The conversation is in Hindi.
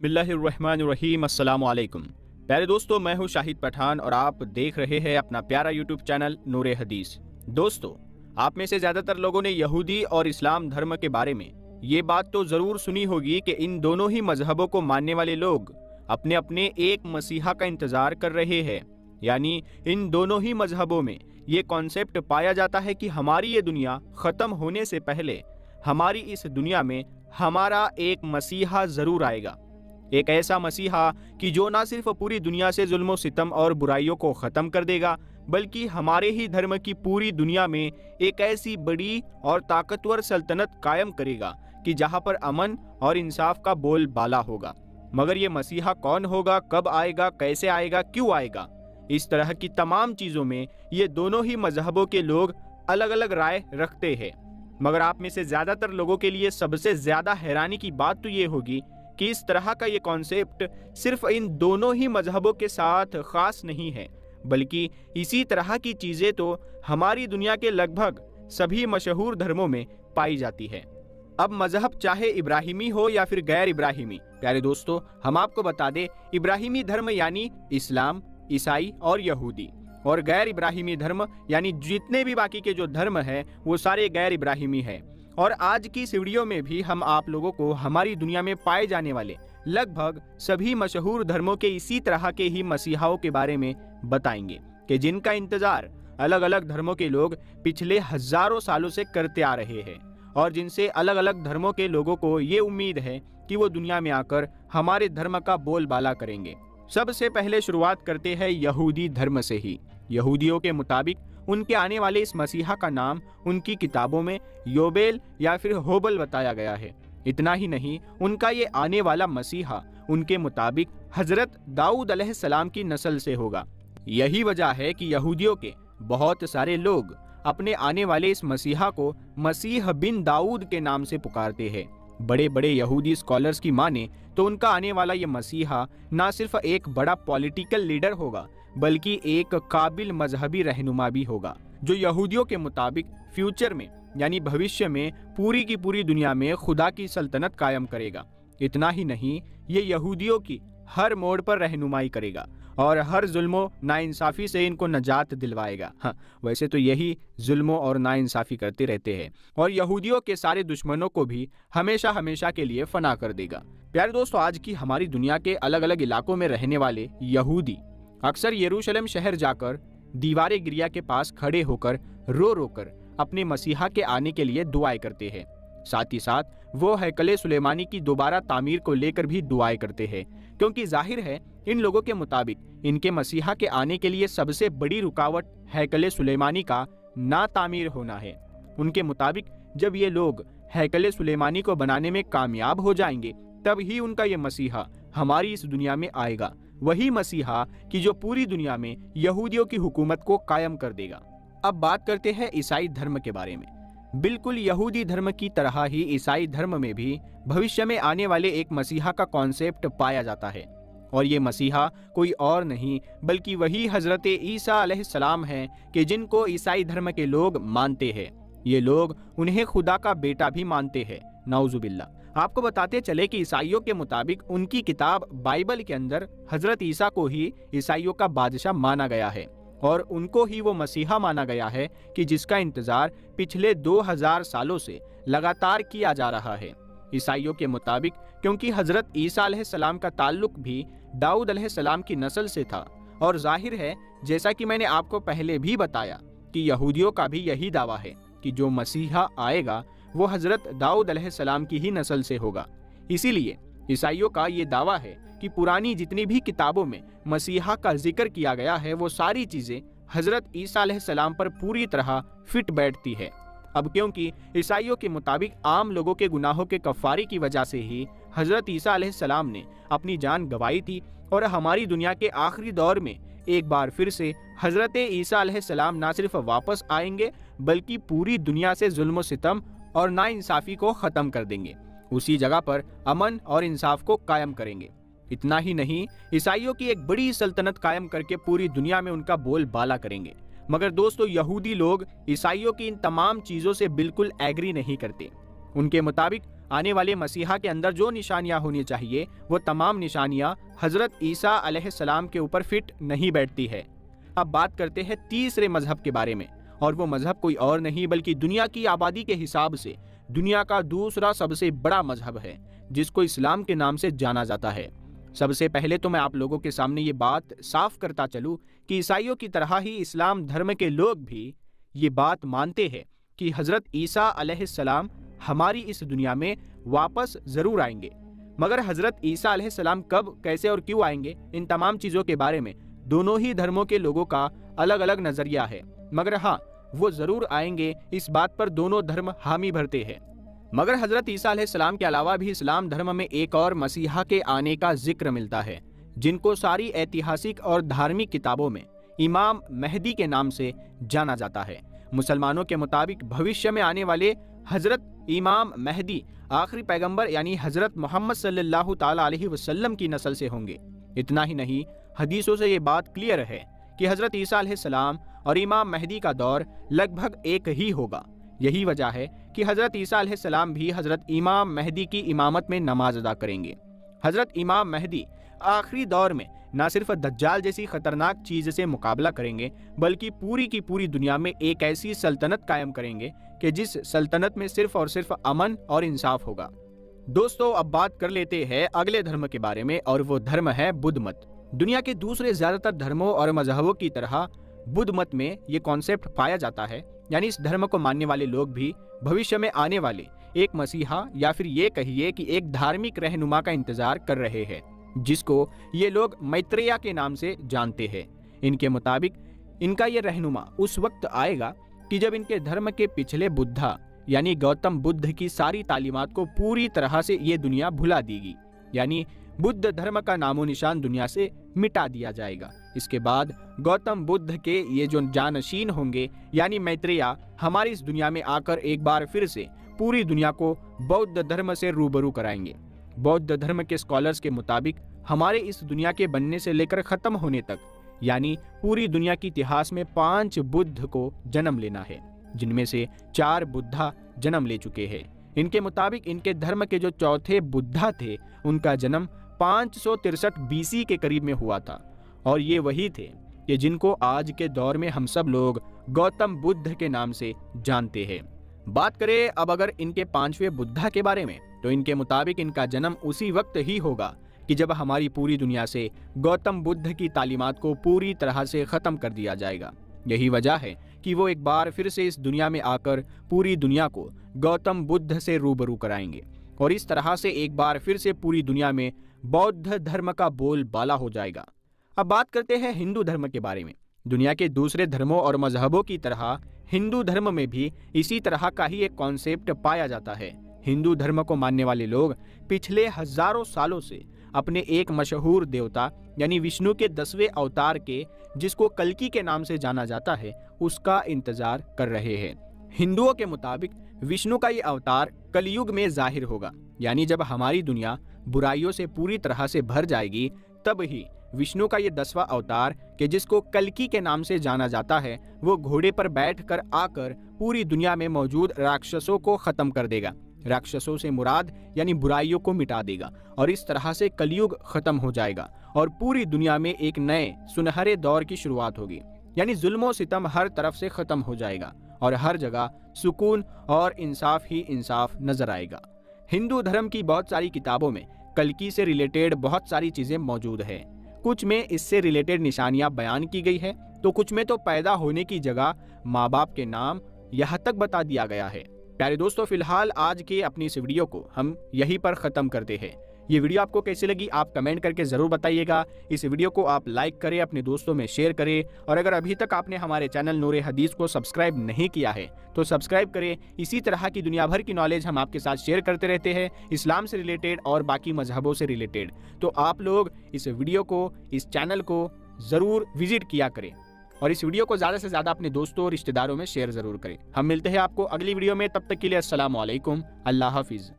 बिस्मिल्लाहिर्रहमानिर्रहीम अस्सलाम वालेकुम। प्यारे दोस्तों, मैं हूं शाहिद पठान और आप देख रहे हैं अपना प्यारा यूट्यूब चैनल नूरे हदीस। दोस्तों, आप में से ज़्यादातर लोगों ने यहूदी और इस्लाम धर्म के बारे में ये बात तो ज़रूर सुनी होगी कि इन दोनों ही मजहबों को मानने वाले लोग अपने अपने एक मसीहा का इंतज़ार कर रहे हैं। यानी इन दोनों ही मजहबों में ये कॉन्सेप्ट पाया जाता है कि हमारी ये दुनिया ख़त्म होने से पहले हमारी इस दुनिया में हमारा एक मसीहा ज़रूर आएगा। एक ऐसा मसीहा कि जो ना सिर्फ पूरी दुनिया से जुल्म सितम और बुराइयों को ख़त्म कर देगा, बल्कि हमारे ही धर्म की पूरी दुनिया में एक ऐसी बड़ी और ताकतवर सल्तनत कायम करेगा कि जहां पर अमन और इंसाफ का बोलबाला होगा। मगर ये मसीहा कौन होगा, कब आएगा, कैसे आएगा, क्यों आएगा, इस तरह की तमाम चीज़ों में ये दोनों ही मजहबों के लोग अलग अलग राय रखते हैं। मगर आप में से ज़्यादातर लोगों के लिए सबसे ज़्यादा हैरानी की बात तो ये होगी कि इस तरह का ये कॉन्सेप्ट सिर्फ इन दोनों ही मजहबों के साथ ख़ास नहीं है, बल्कि इसी तरह की चीज़ें तो हमारी दुनिया के लगभग सभी मशहूर धर्मों में पाई जाती है। अब मजहब चाहे इब्राहिमी हो या फिर गैर इब्राहिमी, प्यारे दोस्तों, हम आपको बता दें, इब्राहिमी धर्म यानी इस्लाम, ईसाई और यहूदी, और गैर इब्राहिमी धर्म यानी जितने भी बाकी के जो धर्म हैं वो सारे गैर इब्राहिमी हैं। और आज की इस वीडियो में भी हम आप लोगों को हमारी दुनिया में पाए जाने वाले लगभग सभी मशहूर धर्मों के इसी तरह के ही मसीहाओं के बारे में बताएंगे कि जिनका इंतजार अलग अलग धर्मों के लोग पिछले हजारों सालों से करते आ रहे हैं और जिनसे अलग अलग धर्मों के लोगों को ये उम्मीद है कि वो दुनिया में आकर हमारे धर्म का बोलबाला करेंगे। सबसे पहले शुरुआत करते हैं यहूदी धर्म से ही। यहूदियों के मुताबिक उनके आने वाले इस मसीहा का नाम उनकी किताबों में योबेल या फिर होबल बताया गया है। इतना ही नहीं, उनका ये आने वाला मसीहा उनके मुताबिक हजरत दाऊद अलैहिस्सलाम की नस्ल से होगा। यही वजह है कि यहूदियों के बहुत सारे लोग अपने आने वाले इस मसीहा को मसीह बिन दाऊद के नाम से पुकारते हैं। बड़े बड़े यहूदी स्कॉलर्स की माने तो उनका आने वाला ये मसीहा ना सिर्फ एक बड़ा पॉलिटिकल लीडर होगा, बल्कि एक काबिल मजहबी रहनुमा भी होगा, जो यहूदियों के मुताबिक फ्यूचर में यानी भविष्य में पूरी की पूरी दुनिया में खुदा की सल्तनत कायम करेगा। इतना ही नहीं, ये यहूदियों की हर मोड़ पर रहनुमाई करेगा और हर जुल्मों नाइंसाफ़ी से इनको नजात दिलवाएगा। हाँ, वैसे तो यही जुल्मों और नाइंसाफ़ी करते रहते हैं और यहूदियों के सारे दुश्मनों को भी हमेशा हमेशा के लिए फना कर देगा। प्यारे दोस्तों, आज की हमारी दुनिया के अलग अलग इलाकों में रहने वाले यहूदी अक्सर यरूशलेम शहर जाकर दीवारे गिरिया के पास खड़े होकर रो रो कर अपने मसीहा के आने के लिए दुआएं करते हैं। साथ ही साथ वो हैकले सुलेमानी की दोबारा तामीर को लेकर भी दुआएं करते हैं, क्योंकि जाहिर है इन लोगों के मुताबिक इनके मसीहा के आने के लिए सबसे बड़ी रुकावट हैकले सुलेमानी का ना तामीर होना है। उनके मुताबिक जब ये लोग हैकले सुलेमानी को बनाने में कामयाब हो जाएंगे, तब ही उनका ये मसीहा हमारी इस दुनिया में आएगा, वही मसीहा कि जो पूरी दुनिया में यहूदियों की हुकूमत को कायम कर देगा। अब बात करते हैं ईसाई धर्म के बारे में। बिल्कुल यहूदी धर्म की तरह ही ईसाई धर्म में भी भविष्य में आने वाले एक मसीहा का कॉन्सेप्ट पाया जाता है, और ये मसीहा कोई और नहीं बल्कि वही हजरत ईसा अलैहिस्सलाम हैं कि जिनको ईसाई धर्म के लोग मानते हैं। ये लोग उन्हें खुदा का बेटा भी मानते हैं, नाउजुबिल्ला। आपको बताते चले कि ईसाइयों के मुताबिक उनकी किताब बाइबल के अंदर हजरत ईसा को ही ईसाइयों का बादशाह माना गया है और उनको ही वो मसीहा माना गया है कि जिसका इंतजार पिछले 2000 सालों से लगातार किया जा रहा है। ईसाइयों के मुताबिक क्योंकि हजरत ईसा अलैहिस्सलाम का ताल्लुक भी दाऊद अलैहिस्सलाम की नस्ल से था, और जाहिर है जैसा कि मैंने आपको पहले भी बताया कि यहूदियों का भी यही दावा है कि जो मसीहा आएगा वो हजरत दाऊद अलैहिस्सलाम की ही नस्ल से होगा। इसीलिए ईसाइयों का ये दावा है कि पुरानी जितनी भी किताबों में मसीहा का जिक्र किया गया है वो सारी चीज़ें हजरत ईसा अलैहिस्सलाम पर पूरी तरह फिट बैठती है। अब क्योंकि ईसाइयों के मुताबिक आम लोगों के गुनाहों के कफ़ारे की वजह से ही हजरत ईसा अलैहिस्सलाम ने अपनी जान गंवाई थी, और हमारी दुनिया के आखिरी दौर में एक बार फिर से हजरत ईसा अलैहिस्सलाम ना सिर्फ वापस आएंगे बल्कि पूरी दुनिया से जुल्म सितम और नाइंसाफ़ी को ख़त्म कर देंगे, उसी जगह पर अमन और इंसाफ को कायम करेंगे। इतना ही नहीं, ईसाइयों की एक बड़ी सल्तनत कायम करके पूरी दुनिया में उनका बोलबाला करेंगे। मगर दोस्तों, यहूदी लोग ईसाइयों की इन तमाम चीज़ों से बिल्कुल एग्री नहीं करते। उनके मुताबिक आने वाले मसीहा के अंदर जो निशानियां होनी चाहिए वो तमाम निशानियां हजरत ईसा अलैहिस्सलाम के ऊपर फिट नहीं बैठती है। अब बात करते हैं तीसरे मजहब के बारे में, और वो मजहब कोई और नहीं बल्कि दुनिया की आबादी के हिसाब से दुनिया का दूसरा सबसे बड़ा मजहब है, जिसको इस्लाम के नाम से जाना जाता है। सबसे पहले तो मैं आप लोगों के सामने ये बात साफ करता चलूं कि ईसाइयों की तरह ही इस्लाम धर्म के लोग भी ये बात मानते हैं कि हजरत ईसा अलैहिस्सलाम हमारी इस दुनिया में वापस जरूर आएंगे। मगर हजरत ईसा अलैहिस्सलाम कब, कैसे और क्यों आएंगे, इन तमाम चीजों के बारे में दोनों ही धर्मों के लोगों का अलग अलग नजरिया है। मगर हाँ, वो जरूर आएंगे, इस बात पर दोनों धर्म हामी भरते हैं। मगर हजरत ईसा अलैहिस्सलाम के अलावा भी इस्लाम धर्म में एक और मसीहा के आने का जिक्र मिलता है, जिनको सारी ऐतिहासिक और धार्मिक किताबों में इमाम मेहदी के नाम से जाना जाता है। मुसलमानों के मुताबिक भविष्य में आने वाले हजरत इमाम मेहदी आखिरी पैगंबर यानी हजरत मोहम्मद सल्लल्लाहु ताला अलैहि वसल्लम की नस्ल से होंगे। इतना ही नहीं, हदीसों से ये बात क्लियर है कि हजरत ईसा अलैहिस्सलाम और इमाम मेहदी का दौर लगभग एक ही होगा। यही वजह है कि हजरत ईसा अलैहिस्सलाम भी हजरत इमाम मेहदी की इमामत में नमाज अदा करेंगे। हजरत इमाम मेहदी आखिरी दौर में न सिर्फ दज्जाल जैसी खतरनाक चीज से मुकाबला करेंगे, बल्कि पूरी की पूरी दुनिया में एक ऐसी सल्तनत कायम करेंगे कि जिस सल्तनत में सिर्फ और सिर्फ अमन और इंसाफ होगा। दोस्तों, अब बात कर लेते हैं अगले धर्म के बारे में, और वो धर्म है बुद्ध मत। दुनिया के दूसरे ज्यादातर धर्मों और मजहबों की तरह बुद्ध मत में ये कॉन्सेप्ट पाया जाता है, यानी इस धर्म को मानने वाले लोग भी भविष्य में आने वाले एक मसीहा या फिर ये कहिए कि एक धार्मिक रहनुमा का इंतजार कर रहे हैं, जिसको ये लोग मैत्रेय के नाम से जानते हैं। इनके मुताबिक इनका ये रहनुमा उस वक्त आएगा कि जब इनके धर्म के पिछले बुद्धा यानी गौतम बुद्ध की सारी तालीमात को पूरी तरह से ये दुनिया भुला देगी, यानी बुद्ध धर्म का नामो निशान दुनिया से मिटा दिया जाएगा। इसके बाद गौतम बुद्ध के ये जो जानशीन होंगे यानी मैत्रेय हमारी इस दुनिया में आकर एक बार फिर से पूरी दुनिया को बौद्ध धर्म से रूबरू कराएंगे। बौद्ध धर्म के स्कॉलर्स के मुताबिक हमारे इस दुनिया के बनने से लेकर खत्म होने तक यानी पूरी दुनिया के इतिहास में 5 बुद्ध को जन्म लेना है, जिनमें से 4 बुद्धा जन्म ले चुके हैं। इनके मुताबिक इनके धर्म के जो चौथे बुद्धा थे उनका जन्म 563 बीसी के करीब में हुआ था, और ये वही थे कि जिनको आज के दौर में हम सब लोग गौतम बुद्ध के नाम से जानते हैं। बात करें अब अगर इनके 5वें बुद्धा के बारे में, तो इनके मुताबिक इनका जन्म उसी वक्त ही होगा कि जब हमारी पूरी दुनिया से गौतम बुद्ध की तालीमात को पूरी तरह से खत्म कर दिया जाएगा। यही वजह है कि वो एक बार फिर से इस दुनिया में आकर पूरी दुनिया को गौतम बुद्ध से रूबरू कराएंगे, और इस तरह से एक बार फिर से पूरी दुनिया में बौद्ध धर्म का बोलबाला हो जाएगा। अब बात करते हैं हिंदू धर्म के बारे में। दुनिया के दूसरे धर्मों और मजहबों की तरह हिंदू धर्म में भी इसी तरह का ही एक कॉन्सेप्ट पाया जाता है। हिंदू धर्म को मानने वाले लोग पिछले हजारों सालों से अपने एक मशहूर देवता यानी विष्णु के 10वें अवतार के, जिसको कल्कि के नाम से जाना जाता है, उसका इंतजार कर रहे हैं। हिंदुओं के मुताबिक विष्णु का ये अवतार कलयुग में जाहिर होगा, यानी जब हमारी दुनिया बुराइयों से पूरी तरह से भर जाएगी, तब ही विष्णु का ये 10वां अवतार कि जिसको कल्कि के नाम से जाना जाता है, वो घोड़े पर बैठकर आकर पूरी दुनिया में मौजूद राक्षसों को खत्म कर देगा। राक्षसों से मुराद यानी बुराइयों को मिटा देगा, और इस तरह से कलयुग खत्म हो जाएगा और पूरी दुनिया में एक नए सुनहरे दौर की शुरुआत होगी, यानी जुल्म सितम हर तरफ से खत्म हो जाएगा और हर जगह सुकून और इंसाफ ही इंसाफ नजर आएगा। हिंदू धर्म की बहुत सारी किताबों में कल्कि से रिलेटेड बहुत सारी चीजें मौजूद है। कुछ में इससे रिलेटेड निशानियां बयान की गई है, तो कुछ में तो पैदा होने की जगह माँ बाप के नाम यहाँ तक बता दिया गया है। प्यारे दोस्तों, फिलहाल आज के अपनी इस वीडियो को हम यहीं पर खत्म करते हैं। ये वीडियो आपको कैसी लगी आप कमेंट करके जरूर बताइएगा। इस वीडियो को आप लाइक करें, अपने दोस्तों में शेयर करें, और अगर अभी तक आपने हमारे चैनल नूरे हदीस को सब्सक्राइब नहीं किया है तो सब्सक्राइब करें। इसी तरह की दुनिया भर की नॉलेज हम आपके साथ शेयर करते रहते हैं, इस्लाम से रिलेटेड और बाकी मजहबों से रिलेटेड। तो आप लोग इस वीडियो को, इस चैनल को जरूर विजिट किया करें, और इस वीडियो को ज्यादा से ज्यादा अपने दोस्तों और रिश्तेदारों में शेयर जरूर करें। हम मिलते हैं आपको अगली वीडियो में, तब तक के लिए अस्सलाम वालेकुम, अल्लाह हाफिज।